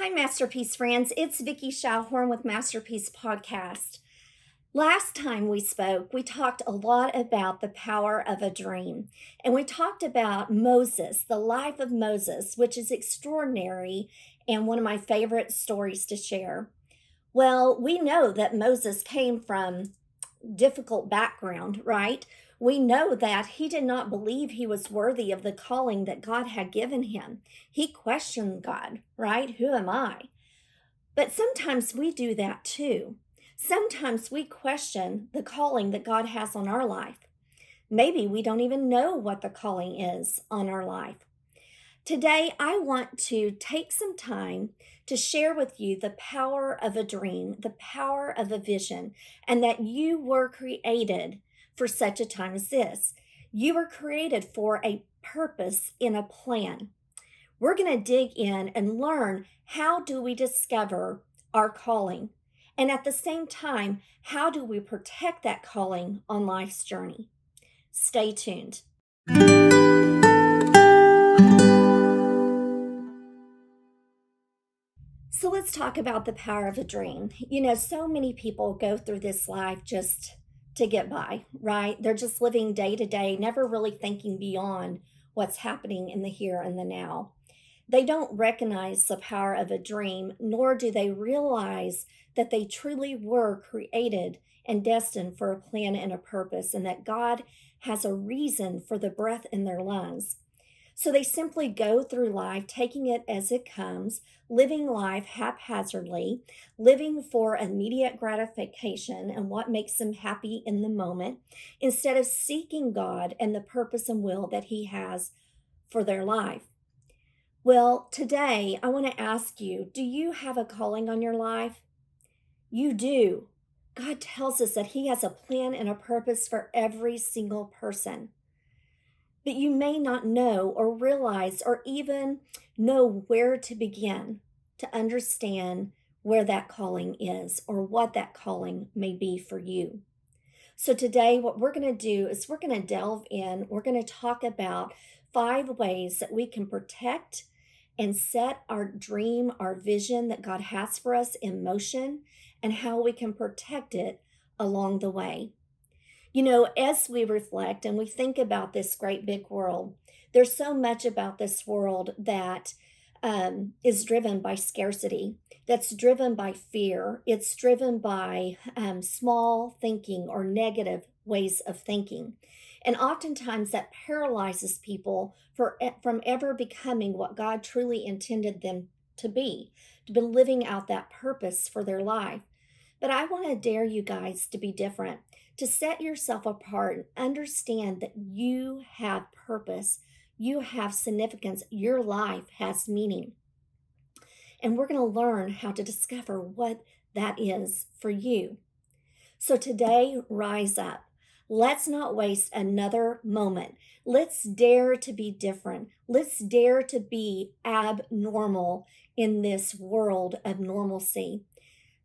Hi, Masterpiece friends. It's Vicki Schauhorn with Masterpiece Podcast. Last time we spoke, we talked a lot about the power of a dream. And we talked about Moses, the life of Moses, which is extraordinary and one of my favorite stories to share. Well, we know that Moses came from difficult background, right? We know that he did not believe he was worthy of the calling that God had given him. He questioned God, right? Who am I? But sometimes we do that too. Sometimes we question the calling that God has on our life. Maybe we don't even know what the calling is on our life. Today, I want to take some time to share with you the power of a dream, the power of a vision, and that you were created for such a time as this. You were created for a purpose in a plan. We're going to dig in and learn how do we discover our calling? And at the same time, how do we protect that calling on life's journey? Stay tuned. So let's talk about the power of a dream. So many people go through this life just to get by, right? They're just living day to day, never really thinking beyond what's happening in the here and the now. They don't recognize the power of a dream, nor do they realize that they truly were created and destined for a plan and a purpose, and that God has a reason for the breath in their lungs. So they simply go through life, taking it as it comes, living life haphazardly, living for immediate gratification and what makes them happy in the moment, instead of seeking God and the purpose and will that He has for their life. Well, today I want to ask you, do you have a calling on your life? You do. God tells us that He has a plan and a purpose for every single person. But you may not know or realize or even know where to begin to understand where that calling is or what that calling may be for you. So today, what we're going to do is we're going to delve in. We're going to talk about 5 ways that we can protect and set our dream, our vision that God has for us in motion, and how we can protect it along the way. As we reflect and we think about this great big world, there's so much about this world that is driven by scarcity, that's driven by fear. It's driven by small thinking or negative ways of thinking. And oftentimes that paralyzes people from ever becoming what God truly intended them to be living out that purpose for their life. But I want to dare you guys to be different, to set yourself apart and understand that you have purpose, you have significance, your life has meaning. And we're going to learn how to discover what that is for you. So today, rise up. Let's not waste another moment. Let's dare to be different. Let's dare to be abnormal in this world of normalcy.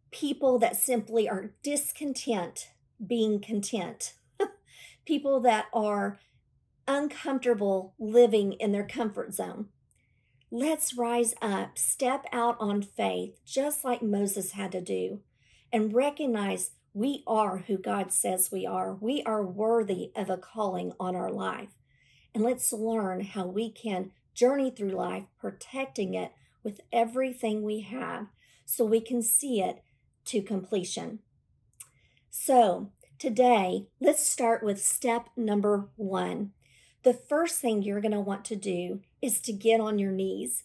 People that simply are discontent being content. People that are uncomfortable living in their comfort zone. Let's rise up, step out on faith, just like Moses had to do, and recognize we are who God says we are. We are worthy of a calling on our life. And let's learn how we can journey through life, protecting it with everything we have so we can see it to completion. So today, let's start with step number 1. The first thing you're going to want to do is to get on your knees.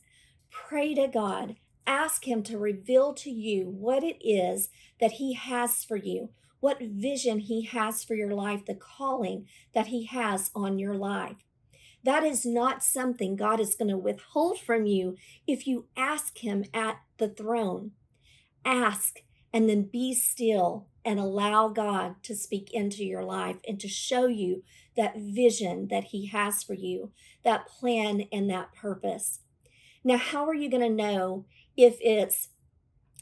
Pray to God. Ask Him to reveal to you what it is that He has for you, what vision He has for your life, the calling that He has on your life. That is not something God is going to withhold from you if you ask Him at the throne. Ask and then be still and allow God to speak into your life and to show you that vision that He has for you, that plan and that purpose. Now, how are you going to know if it's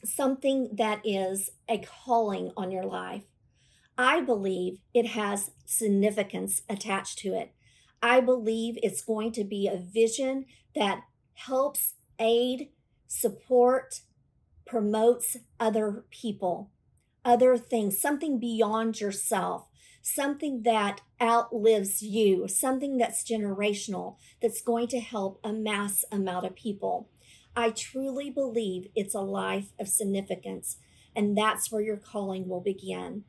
something that is a calling on your life? I believe it has significance attached to it. I believe it's going to be a vision that helps aid, support, promotes other people, other things, something beyond yourself, something that outlives you, something that's generational, that's going to help a mass amount of people. I truly believe it's a life of significance, and that's where your calling will begin.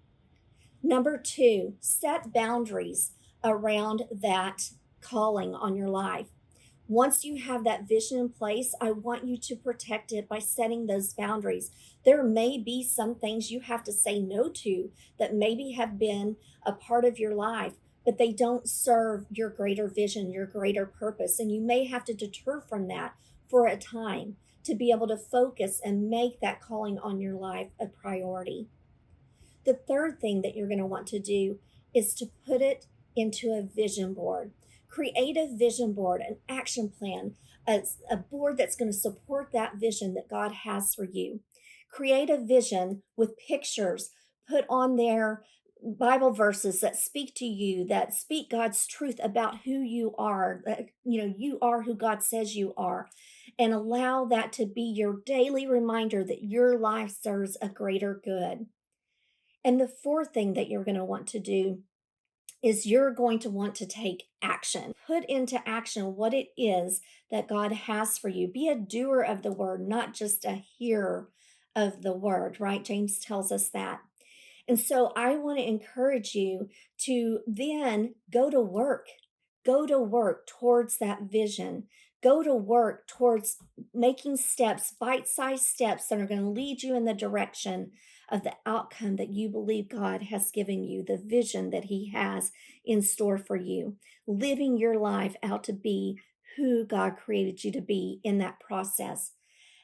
Number two, set boundaries around that calling on your life. Once you have that vision in place, I want you to protect it by setting those boundaries. There may be some things you have to say no to that maybe have been a part of your life, but they don't serve your greater vision, your greater purpose. And you may have to deter from that for a time to be able to focus and make that calling on your life a priority. The third thing that you're going to want to do is to put it into a vision board. Create a vision board, an action plan, a board that's going to support that vision that God has for you. Create a vision with pictures, put on there Bible verses that speak to you, that speak God's truth about who you are, that you are who God says you are, and allow that to be your daily reminder that your life serves a greater good. And the fourth thing that you're going to want to do is you're going to want to take action. Put into action what it is that God has for you. Be a doer of the word, not just a hearer of the word, right? James tells us that. And so I want to encourage you to then go to work towards that vision, go to work towards making steps, bite sized steps that are going to lead you in the direction of the outcome that you believe God has given you, the vision that He has in store for you, living your life out to be who God created you to be in that process.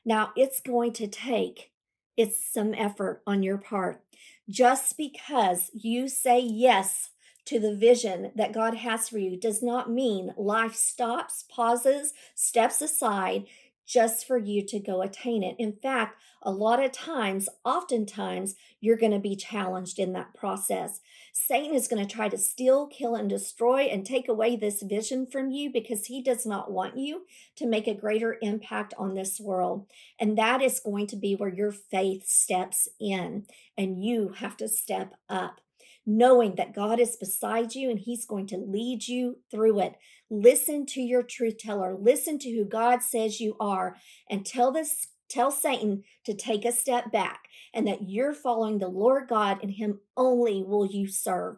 Now, it's going to take it's some effort on your part. Just because you say yes to the vision that God has for you does not mean life stops, pauses, steps aside just for you to go attain it. In fact, a lot of times, oftentimes, you're going to be challenged in that process. Satan is going to try to steal, kill, and destroy and take away this vision from you because he does not want you to make a greater impact on this world. And that is going to be where your faith steps in, and you have to step up, knowing that God is beside you and He's going to lead you through it. Listen to your truth teller, listen to who God says you are, and tell Satan to take a step back and that you're following the Lord God and Him only will you serve.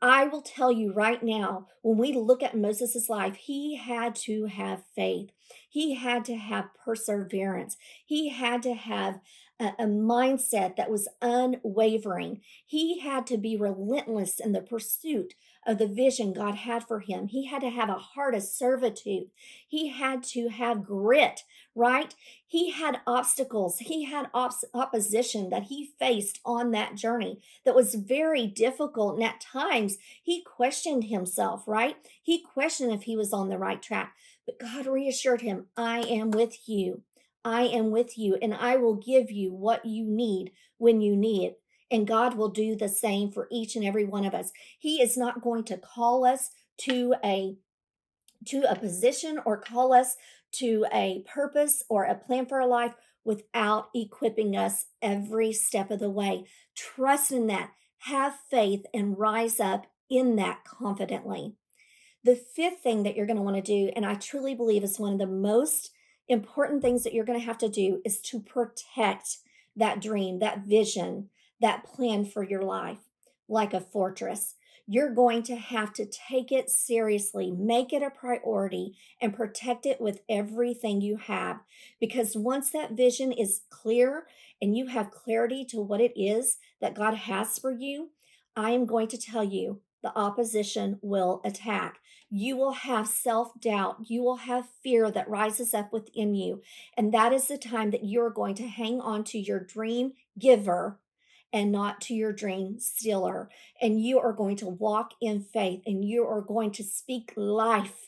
I will tell you right now, when we look at Moses' life, he had to have faith. He had to have perseverance. He had to have a mindset that was unwavering. He had to be relentless in the pursuit of the vision God had for him. He had to have a heart of servitude. He had to have grit, right? He had obstacles. He had opposition that he faced on that journey that was very difficult. And at times, he questioned himself, right? He questioned if he was on the right track. But God reassured him, I am with you. I am with you, and I will give you what you need when you need it. And God will do the same for each and every one of us. He is not going to call us to a position or call us to a purpose or a plan for our life without equipping us every step of the way. Trust in that, have faith, and rise up in that confidently. The fifth thing that you're going to want to do, and I truly believe is one of the most important things that you're going to have to do, is to protect that dream, that vision, that plan for your life like a fortress. You're going to have to take it seriously, make it a priority, and protect it with everything you have. Because once that vision is clear and you have clarity to what it is that God has for you, I am going to tell you the opposition will attack. You will have self doubt. You will have fear that rises up within you. And that is the time that you're going to hang on to your dream giver and not to your dream stealer. And you are going to walk in faith and you are going to speak life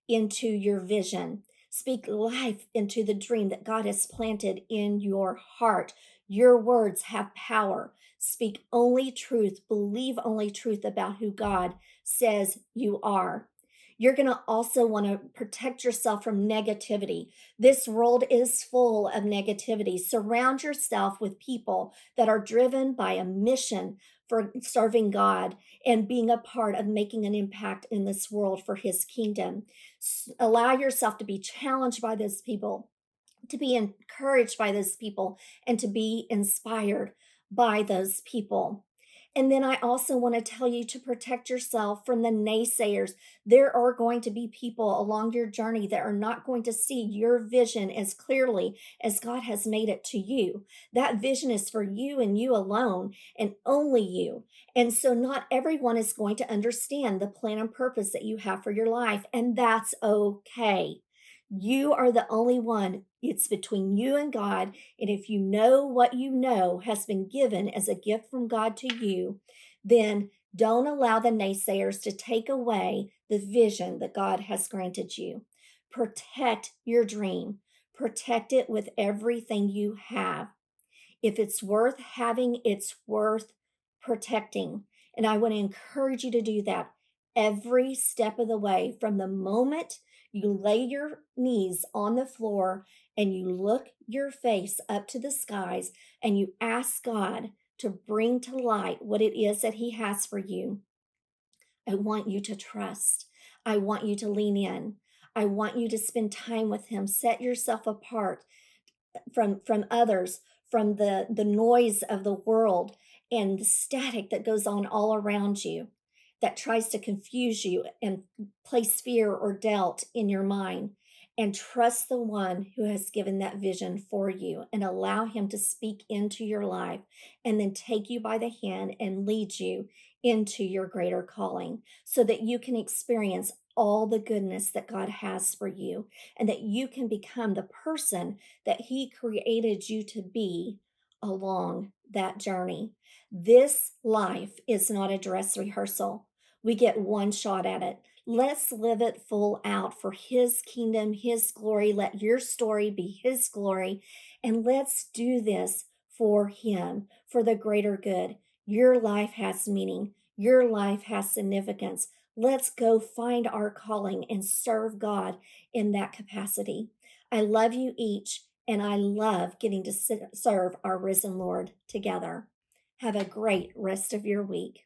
into your vision. Speak life into the dream that God has planted in your heart. Your words have power. Speak only truth. Believe only truth about who God says you are. You're going to also want to protect yourself from negativity. This world is full of negativity. Surround yourself with people that are driven by a mission for serving God and being a part of making an impact in this world for his kingdom. Allow yourself to be challenged by those people, to be encouraged by those people, and to be inspired by those people. And then I also want to tell you to protect yourself from the naysayers. There are going to be people along your journey that are not going to see your vision as clearly as God has made it to you. That vision is for you and you alone, and only you. And so, not everyone is going to understand the plan and purpose that you have for your life, and that's okay. You are the only one. It's between you and God. And if you know what you know has been given as a gift from God to you, then don't allow the naysayers to take away the vision that God has granted you. Protect your dream, protect it with everything you have. If it's worth having, it's worth protecting. And I want to encourage you to do that every step of the way, from the moment you lay your knees on the floor and you look your face up to the skies and you ask God to bring to light what it is that He has for you. I want you to trust. I want you to lean in. I want you to spend time with Him. Set yourself apart from others, from the noise of the world and the static that goes on all around you, that tries to confuse you and place fear or doubt in your mind. And trust the one who has given that vision for you, and allow him to speak into your life and then take you by the hand and lead you into your greater calling, so that you can experience all the goodness that God has for you, and that you can become the person that He created you to be along that journey. This life is not a dress rehearsal. We get one shot at it. Let's live it full out for His kingdom, His glory. Let your story be His glory. And let's do this for Him, for the greater good. Your life has meaning, your life has significance. Let's go find our calling and serve God in that capacity. I love you each, and I love getting to serve our risen Lord together. Have a great rest of your week.